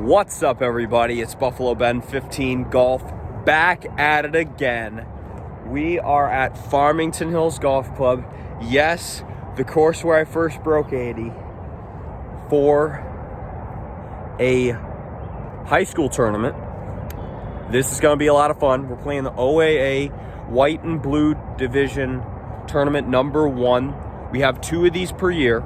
What's up, everybody? It's Buffalo Ben 15 Golf, back at it again. We are at Farmington Hills Golf Club. Yes, the course where I first broke 80 for a high school tournament. This is going to be a lot of fun. We're playing the OAA White and Blue Division Tournament number 1. We have 2 of these per year.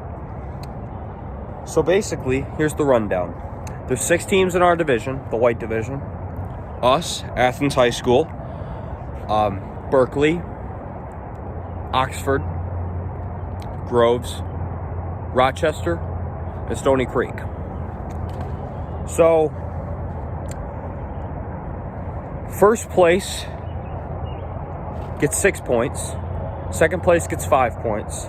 So basically, here's the rundown. There's 6 teams in our division, the white division. Us, Athens High School, Berkeley, Oxford, Groves, Rochester, and Stony Creek. So, first place gets 6 points. Second place gets 5 points.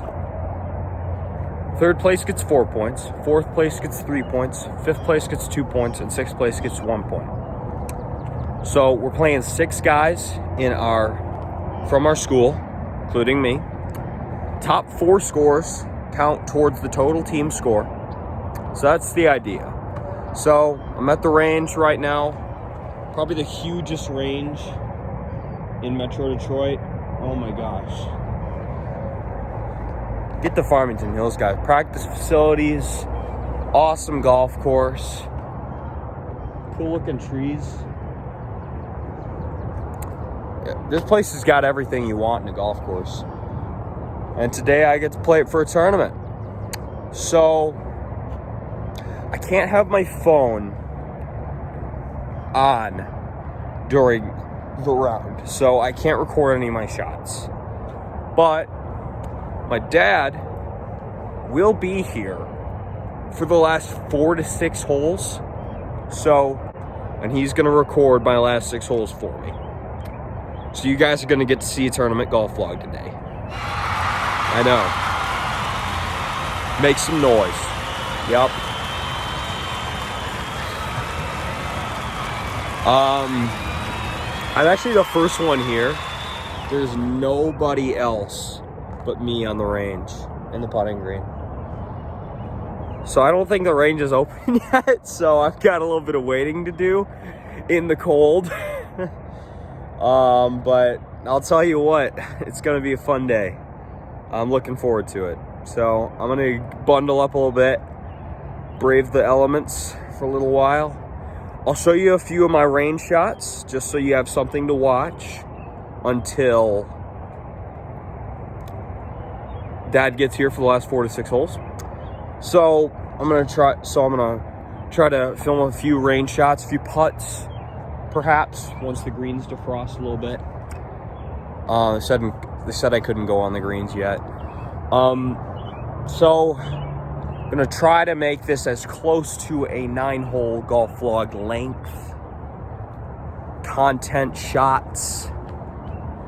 Third place gets 4 points. Fourth place gets 3 points. Fifth place gets 2 points. And sixth place gets 1 point. So we're playing 6 guys from our school, including me. Top 4 scores count towards the total team score. So that's the idea. So I'm at the range right now. Probably the hugest range in Metro Detroit. Oh my gosh. Get to Farmington Hills, guys. Practice facilities, awesome golf course, cool looking trees. This place has got everything you want in a golf course. And today I get to play it for a tournament. So I can't have my phone on during the round, so I can't record any of my shots. But my dad will be here for the last 4 to 6 holes. And he's going to record my last 6 holes for me. So you guys are going to get to see a tournament golf vlog today. I know. Make some noise. Yep. I'm actually the first one here. There's nobody else but me on the range and the putting green. So I don't think the range is open yet, so I've got a little bit of waiting to do in the cold. But I'll tell you what, it's gonna be a fun day. I'm looking forward to it. So I'm gonna bundle up a little bit, brave the elements for a little while. I'll show you a few of my range shots just so you have something to watch until Dad gets here for the last 4 to 6 holes. So I'm gonna try to film a few range shots, a few putts, perhaps once the greens defrost a little bit. They said I couldn't go on the greens yet. So I'm gonna try to make this as close to a 9-hole golf vlog length, content shots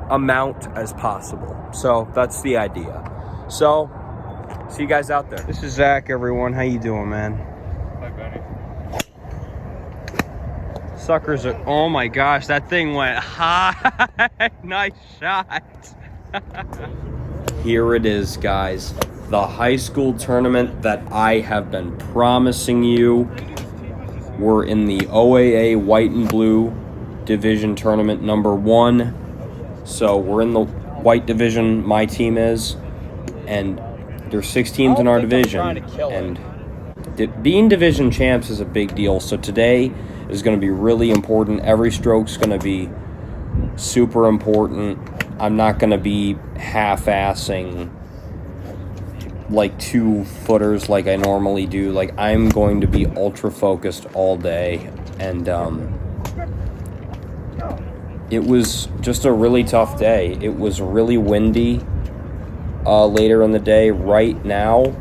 amount as possible. So that's the idea. So, see you guys out there. This is Zach, everyone. How you doing, man? Hi, Benny. Suckers are... Oh, my gosh. That thing went high. Nice shot. Here it is, guys. The high school tournament that I have been promising you. We're in the OAA White and Blue Division Tournament number 1. So, we're in the white division. My team is. And there's 6 teams in our division, and being division champs is a big deal. So today is going to be really important. Every stroke's going to be super important. I'm not going to be half-assing like 2 footers like I normally do. Like, I'm going to be ultra focused all day, and it was just a really tough day. It was really windy. Later in the day. Right now,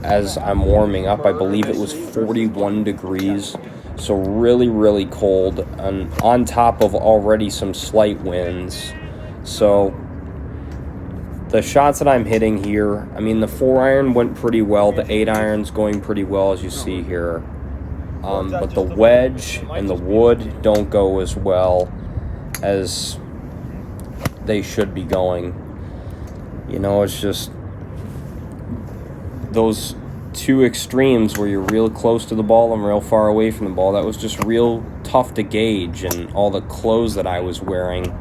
as I'm warming up, I believe it was 41 degrees, so really, really cold, and on top of already some slight winds. So the shots that I'm hitting here, I mean, the 4-iron went pretty well, the 8-iron's going pretty well, as you see here, but the wedge and the wood don't go as well as they should be going. You know, it's just those two extremes where you're real close to the ball and real far away from the ball. That was just real tough to gauge, and all the clothes that I was wearing.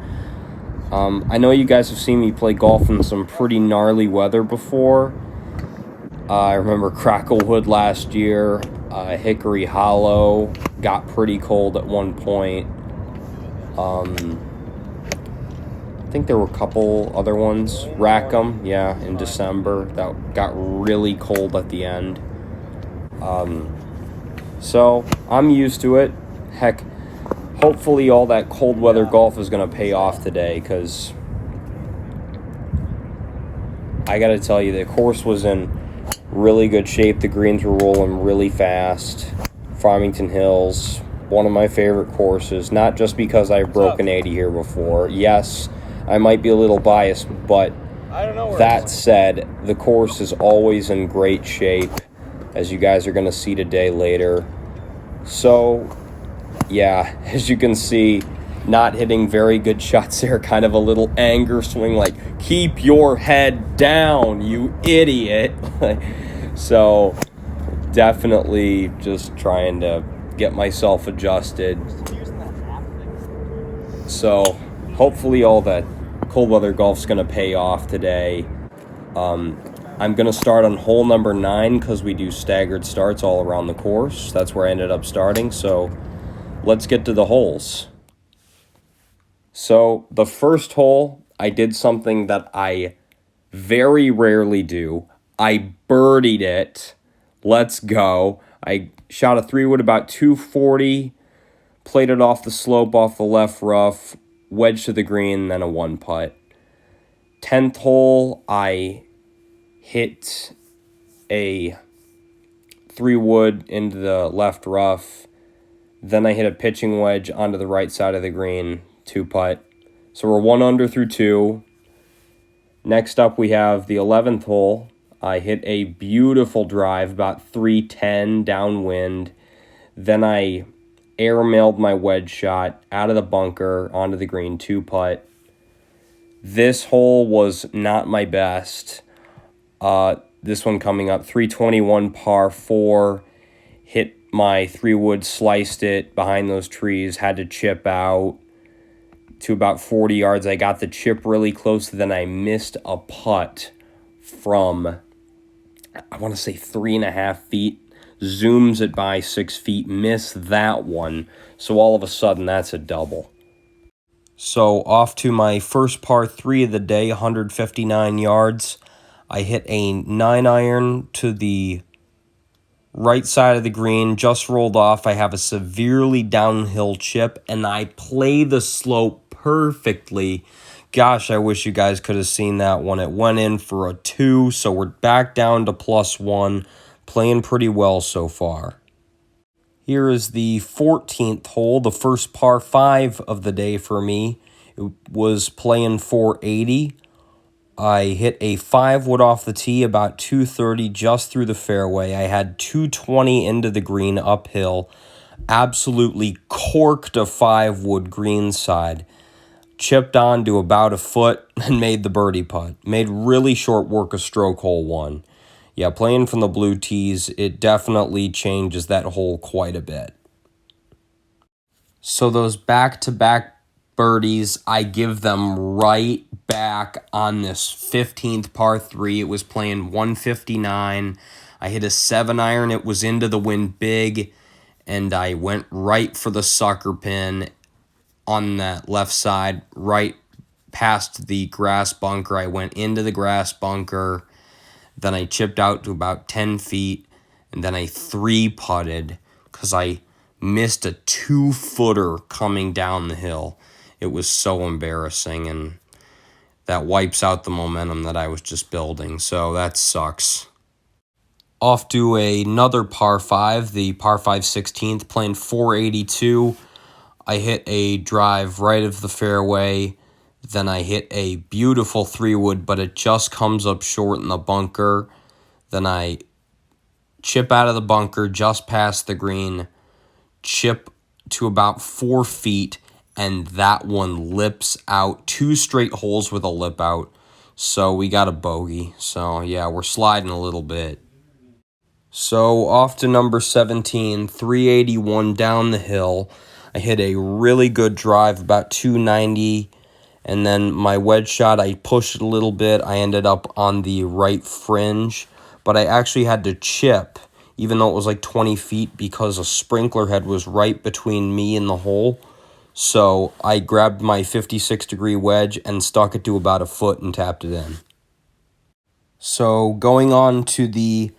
I know you guys have seen me play golf in some pretty gnarly weather before. I remember Cracklewood last year. Hickory Hollow got pretty cold at one point. I think there were a couple other ones. Rackham, yeah, in December. That got really cold at the end. So I'm used to it. Heck, hopefully all that cold weather golf is going to pay off today, because I got to tell you, the course was in really good shape. The greens were rolling really fast. Farmington Hills, one of my favorite courses, not just because I've broken 80 here before. Yes, I might be a little biased, but that said, the course is always in great shape, as you guys are going to see today later. So, yeah, as you can see, not hitting very good shots there, kind of a little anger swing, like, keep your head down, you idiot. So, definitely just trying to get myself adjusted. So, hopefully all that cold weather golf's going to pay off today. I'm going to start on hole number 9 because we do staggered starts all around the course. That's where I ended up starting. So let's get to the holes. So the first hole, I did something that I very rarely do. I birdied it. Let's go. I shot a 3-wood about 240, played it off the slope, off the left rough, wedge to the green, then a 1-putt. 10th hole, I hit a 3-wood into the left rough. Then I hit a pitching wedge onto the right side of the green, 2-putt. So we're 1 under through 2. Next up, we have the 11th hole. I hit a beautiful drive, about 310 downwind. Then I airmailed my wedge shot out of the bunker onto the green, 2-putt. This hole was not my best. This one coming up, 321 par 4. Hit my 3-wood, sliced it behind those trees, had to chip out to about 40 yards. I got the chip really close, then I missed a putt from, I want to say 3.5 feet. Zooms it by 6 feet, miss that one. So all of a sudden, that's a double. So off to my first par 3 of the day, 159 yards. I hit a 9-iron to the right side of the green, just rolled off. I have a severely downhill chip, and I play the slope perfectly. Gosh, I wish you guys could have seen that one. It went in for a 2, so we're back down to +1. Playing pretty well so far. Here is the 14th hole, the first par 5 of the day for me. It was playing 480. I hit a 5-wood off the tee, about 230 just through the fairway. I had 220 into the green uphill. Absolutely corked a 5-wood greenside. Chipped on to about a foot and made the birdie putt. Made really short work of stroke hole 1. Yeah, playing from the blue tees, it definitely changes that hole quite a bit. So those back-to-back birdies, I give them right back on this 15th par 3. It was playing 159. I hit a 7-iron. It was into the wind big, and I went right for the sucker pin on that left side, right past the grass bunker. I went into the grass bunker. Then I chipped out to about 10 feet, and then I 3-putted because I missed a 2-footer coming down the hill. It was so embarrassing, and that wipes out the momentum that I was just building, so that sucks. Off to another par 5, the par 5 16th, playing 482. I hit a drive right of the fairway. Then I hit a beautiful 3-wood, but it just comes up short in the bunker. Then I chip out of the bunker just past the green, chip to about 4 feet, and that one lips out. 2 straight holes with a lip out. So we got a bogey. So yeah, we're sliding a little bit. So off to number 17, 381 down the hill. I hit a really good drive, about 290, and then my wedge shot, I pushed it a little bit. I ended up on the right fringe, but I actually had to chip, even though it was like 20 feet, because a sprinkler head was right between me and the hole. So I grabbed my 56-degree wedge and stuck it to about a foot and tapped it in. So going on to the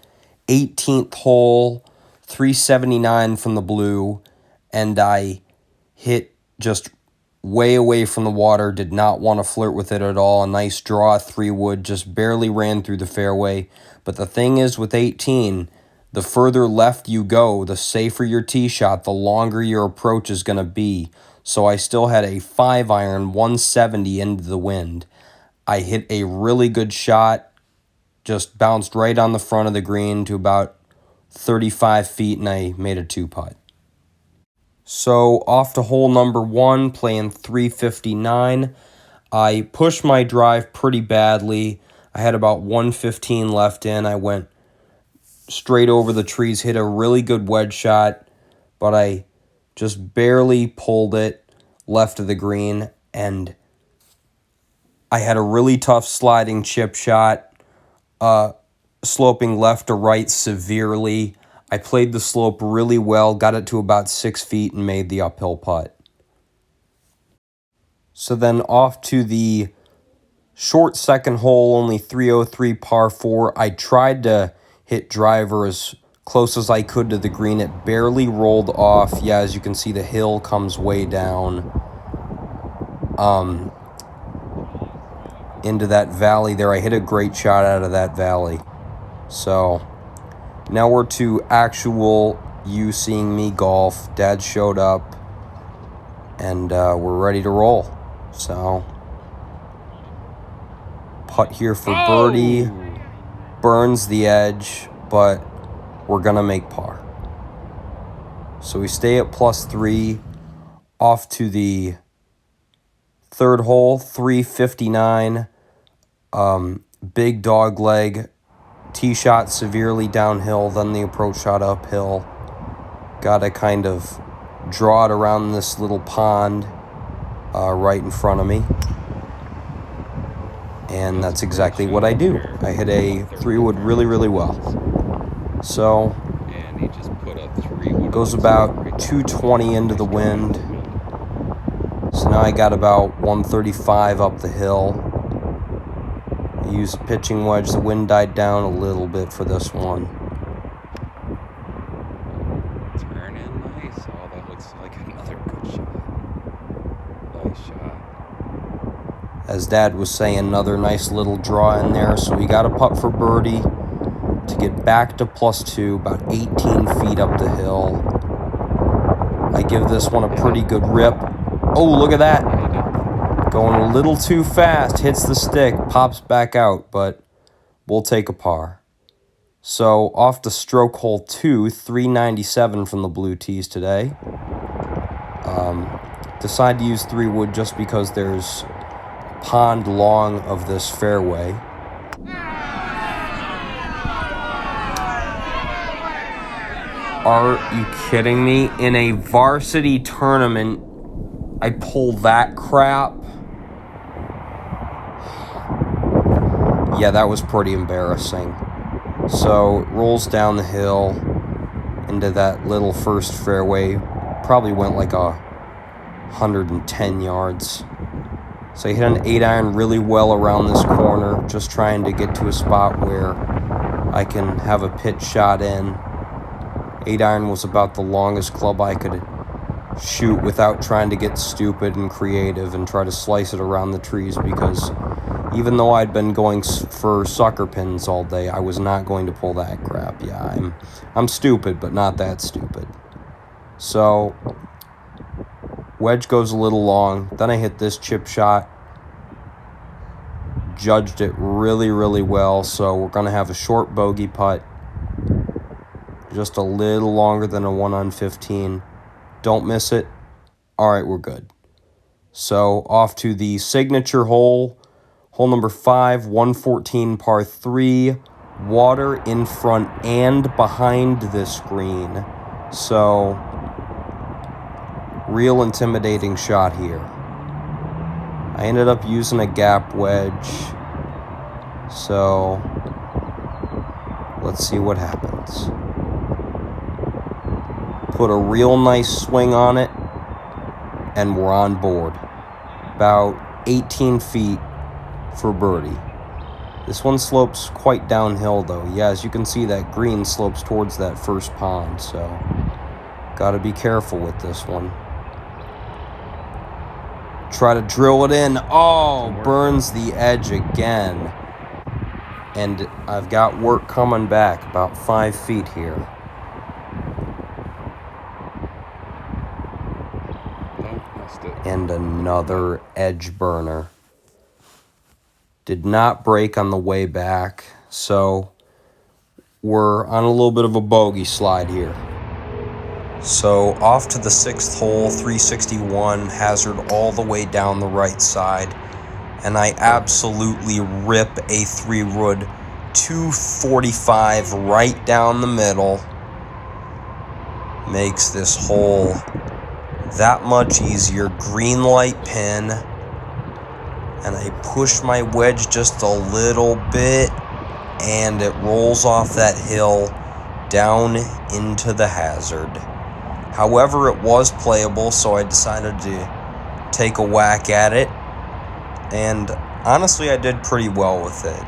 18th hole, 379 from the blue, and I hit just way away from the water, did not want to flirt with it at all. A nice draw 3-wood, just barely ran through the fairway. But the thing is with 18, the further left you go, the safer your tee shot, the longer your approach is going to be. So I still had a 5-iron, 170 into the wind. I hit a really good shot, just bounced right on the front of the green to about 35 feet, and I made a 2-putt. So off to hole number 1, playing 359. I pushed my drive pretty badly. I had about 115 left in. I went straight over the trees, hit a really good wedge shot, but I just barely pulled it left of the green, and I had a really tough sliding chip shot, sloping left to right severely. I played the slope really well, got it to about 6 feet, and made the uphill putt. So then off to the short second hole, only 303 par 4. I tried to hit driver as close as I could to the green. It barely rolled off. Yeah, as you can see, the hill comes way down into that valley there. I hit a great shot out of that valley. So now we're to actual you seeing me golf. Dad showed up, and we're ready to roll. So putt here for birdie. Burns the edge, but we're going to make par. So we stay at +3. Off to the third hole, 359. Big dog leg. Tee shot severely downhill, then the approach shot uphill. Got to kind of draw it around this little pond right in front of me. And that's exactly what I do. I hit a 3-wood really, really well. So goes about 220 into the wind. So now I got about 135 up the hill. I used a pitching wedge. The wind died down a little bit for this one. Turn in nice. Oh, that looks like another good shot. Nice shot. As Dad was saying, another nice little draw in there. So we got a putt for birdie to get back to +2, about 18 feet up the hill. I give this one a pretty good rip. Oh, look at that. Going a little too fast, hits the stick, pops back out, but we'll take a par. So off to stroke hole 2, 397 from the blue tees today. Decide to use 3-wood just because there's a pond long of this fairway. Are you kidding me? In a varsity tournament, I pull that crap? Yeah, that was pretty embarrassing. So, it rolls down the hill into that little first fairway. Probably went like 110 yards. So I hit an 8-iron really well around this corner, just trying to get to a spot where I can have a pitch shot in. 8-iron was about the longest club I could shoot without trying to get stupid and creative and try to slice it around the trees, because even though I'd been going for sucker pins all day, I was not going to pull that crap. Yeah, I'm stupid, but not that stupid. So wedge goes a little long. Then I hit this chip shot. Judged it really, really well. So we're going to have a short bogey putt. Just a little longer than a 1 on 15. Don't miss it. All right, we're good. So off to the signature hole. Hole number 5, 114 par 3. water in front and behind this green. So, real intimidating shot here. I ended up using a gap wedge. So, let's see what happens. Put a real nice swing on it, and we're on board. About 18 feet for birdie. This one slopes quite downhill though. Yeah, as you can see, that green slopes towards that first pond, so gotta be careful with this one. Try to drill it in. Oh, burns the edge again. And I've got work coming back, about 5 feet here. And another edge burner. Did not break on the way back, so we're on a little bit of a bogey slide here. So off to the 6th hole, 361, hazard all the way down the right side, and I absolutely rip a 3-wood 245 right down the middle. Makes this hole that much easier. Green light pin, and I push my wedge just a little bit, and it rolls off that hill down into the hazard. However, it was playable, so I decided to take a whack at it, and honestly, I did pretty well with it.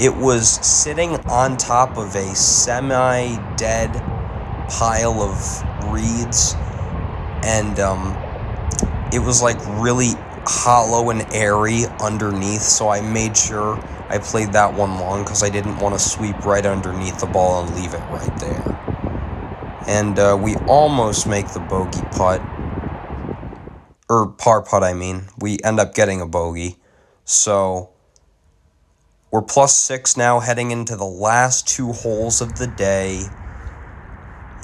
It was sitting on top of a semi-dead pile of reeds, and it was like really hollow and airy underneath, so I made sure I played that one long because I didn't want to sweep right underneath the ball and leave it right there. And we almost make the bogey putt, or par putt I mean. We end up getting a bogey. So we're +6 now heading into the last 2 holes of the day.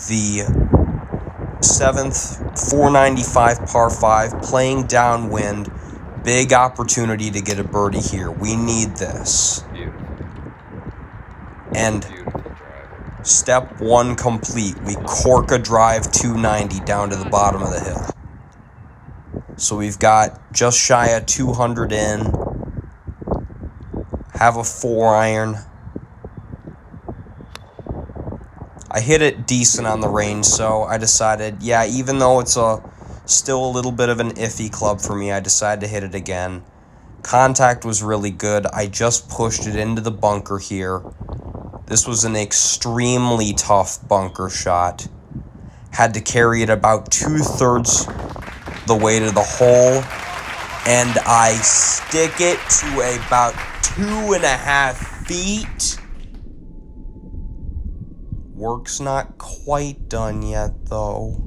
The 7th, 495 par 5, playing downwind. Big opportunity to get a birdie here. We need this. And step 1 complete. We cork a drive 290 down to the bottom of the hill. So we've got just shy of 200 in. Have a 4-iron. I hit it decent on the range, so I decided, yeah, even though it's still a little bit of an iffy club for me, I decided to hit it again. Contact was really good. I just pushed it into the bunker here. This was an extremely tough bunker shot. Had to carry it about 2/3 the way to the hole, and I stick it to about 2.5 feet. Work's not quite done yet, though.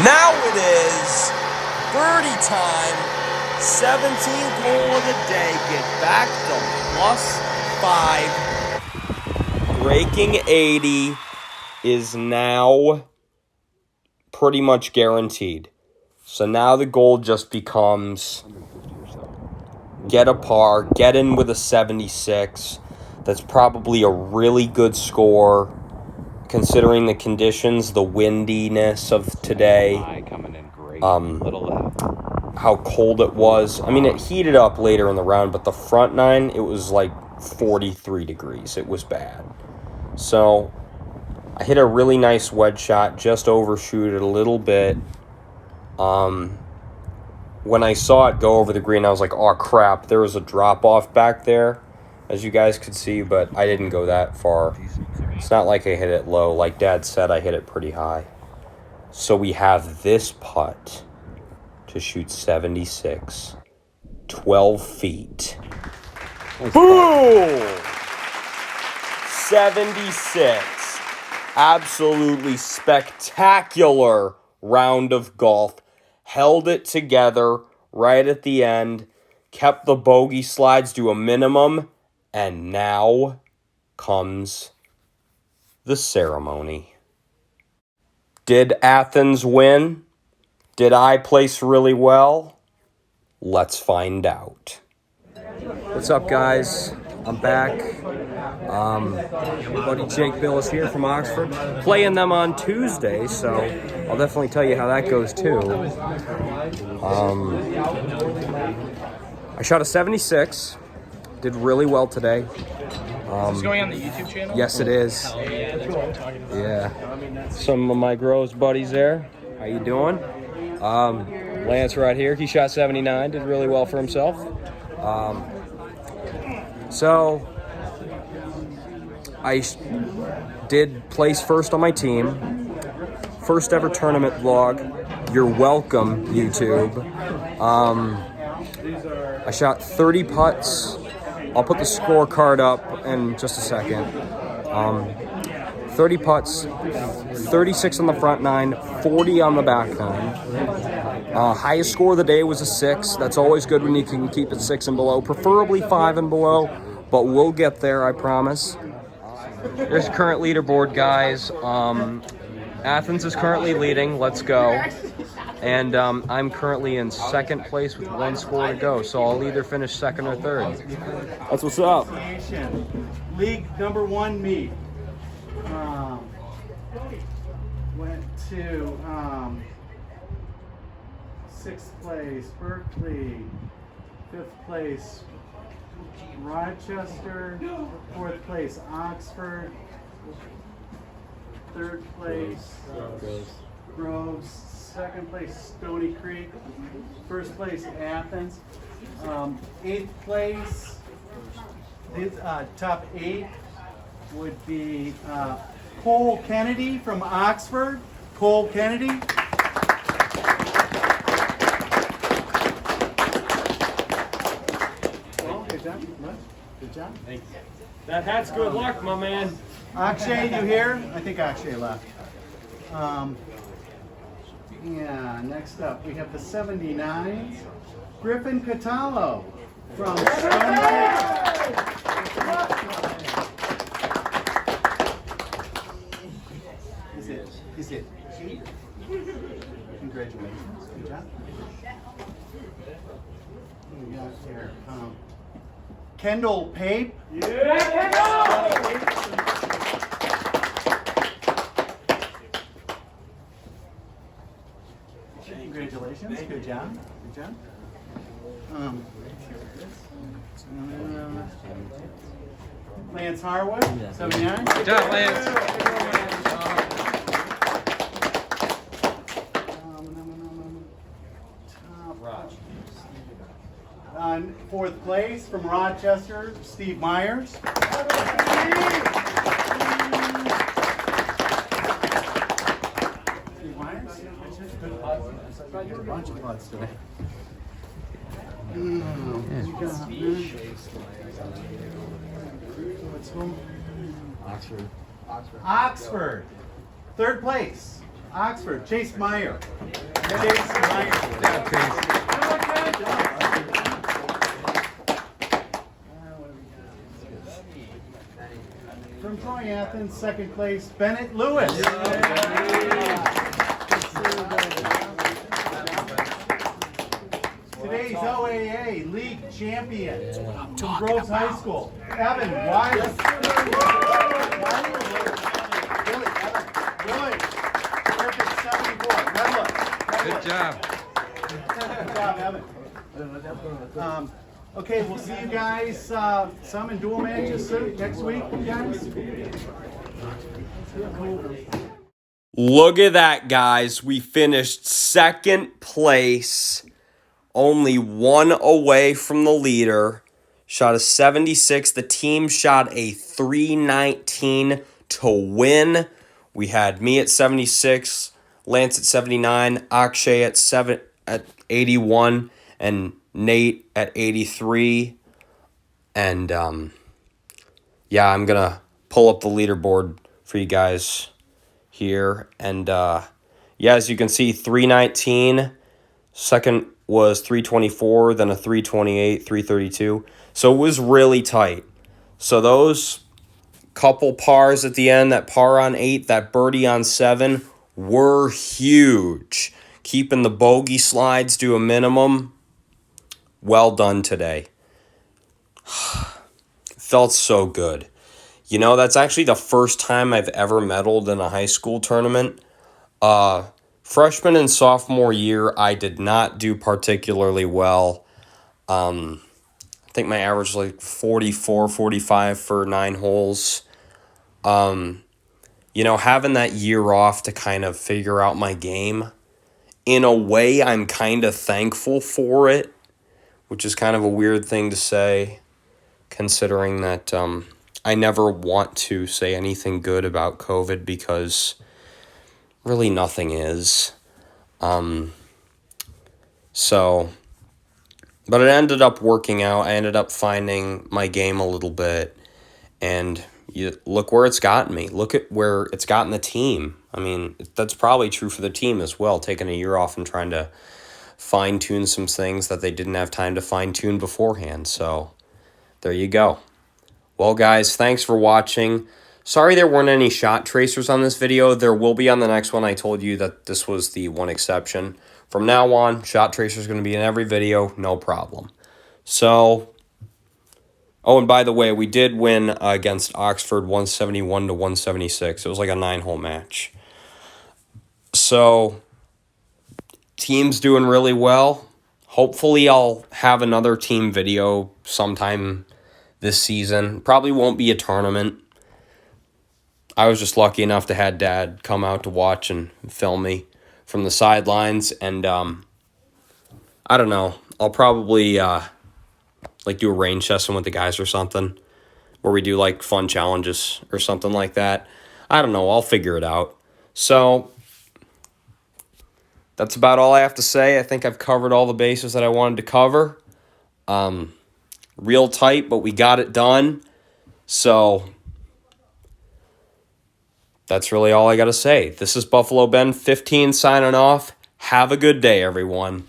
Now it is birdie time. 17th hole of the day. Get back to +5. Breaking 80 is now pretty much guaranteed. So now the goal just becomes get a par, get in with a 76. That's probably a really good score considering the conditions, the windiness of today, how cold it was. I mean, it heated up later in the round, but the front 9, it was like 43 degrees. It was bad. So I hit a really nice wedge shot, just overshoot it a little bit. When I saw it go over the green, I was like, oh crap, there was a drop off back there, as you guys could see, but I didn't go that far. It's not like I hit it low. Like Dad said, I hit it pretty high. So we have this putt to shoot 76, 12 feet. Boom! 76. Absolutely spectacular round of golf. Held it together right at the end. Kept the bogey slides to a minimum. And now comes the ceremony. Did Athens win? Did I place really well? Let's find out. What's up, guys? I'm back. Buddy Jake Bill is here from Oxford. Playing them on Tuesday, so I'll definitely tell you how that goes too. I shot a 76. Did really well today. Is this going on the YouTube channel? Yes, it is. Yeah. Some of my grows buddies there. How you doing? Lance right here. He shot 79. Did really well for himself. So I did place first on my team. First ever tournament vlog. You're welcome, YouTube. I shot 30 putts. I'll put the scorecard up in just a second. 30 putts, 36 on the front nine, 40 on the back nine. Highest score of the day was a 6. That's always good when you can keep it 6 and below, preferably 5 and below, but we'll get there, I promise. There's the current leaderboard, guys. Athens is currently leading. Let's go. And I'm currently in second place with 1 score to go, so I'll either finish second or third. That's what's up. League number 1 meet. Went to 6th place Berkeley, 5th place Rochester, 4th place Oxford, 3rd place Groves, 2nd place Stony Creek, 1st place Athens, 8th place, top 8 would be Cole Kennedy from Oxford. Cole Kennedy. Well, good job. Good job. Thank you. That hat's good luck, my man. Akshay, you here? I think Akshay left. Yeah, next up we have the 79s. Griffin Catallo from Stony Creek. Is it? Congratulations. Good job. Who we got here? Kendall Pape. Congratulations. Good job. Good job. Lance Harwood. 79. Good job, Lance. On 4th place from Rochester, Steve Myers. Steve Myers? Good a bunch of putts today. Oxford. 3rd place. Oxford. Chase Meyer. Chase Meyer. From Troy Athens, 2nd place, Bennett Lewis. Today's OAA League champion from Groves High School, Evan Wiley. Really, perfect 74. Good job. Good job, Evan. Okay, we'll see you guys some in dual matches next week, guys. Look at that, guys. We finished second place, only 1 away from the leader. Shot a 76. The team shot a 319 to win. We had me at 76, Lance at 79, Akshay at 81, and Nate at 83. And yeah, I'm gonna pull up the leaderboard for you guys here. And yeah, as you can see, 319. Second was 324, then a 328, 332. So it was really tight. So those couple pars at the end, that par on 8, that birdie on 7, were huge. Keeping the bogey slides to a minimum well done today. Felt so good. You know, that's actually the first time I've ever medaled in a high school tournament. Freshman and sophomore year, I did not do particularly well. I think my average was like 44, 45 for 9 holes. You know, having that year off to kind of figure out my game, in a way, I'm kind of thankful for it, which is kind of a weird thing to say, considering that I never want to say anything good about COVID because really nothing is. But it ended up working out. I ended up finding my game a little bit, and you look where it's gotten me. Look at where it's gotten the team. I mean, that's probably true for the team as well, taking a year off and trying to fine-tune some things that they didn't have time to fine-tune beforehand. So there you go. Well, guys, thanks for watching. Sorry there weren't any shot tracers on this video. There will be on the next one. I told you that this was the one exception. From now on, shot tracer is going to be in every video, no problem. So, oh, and by the way, we did win against Oxford 171 to 176. It was like a 9-hole match. So, team's doing really well. Hopefully, I'll have another team video sometime this season. Probably won't be a tournament. I was just lucky enough to have Dad come out to watch and film me from the sidelines, and I don't know. I'll probably like do a range session with the guys or something, where we do like fun challenges or something like that. I don't know. I'll figure it out. So that's about all I have to say. I think I've covered all the bases that I wanted to cover. Real tight, but we got it done. So that's really all I got to say. This is Buffalo Ben 15 signing off. Have a good day, everyone.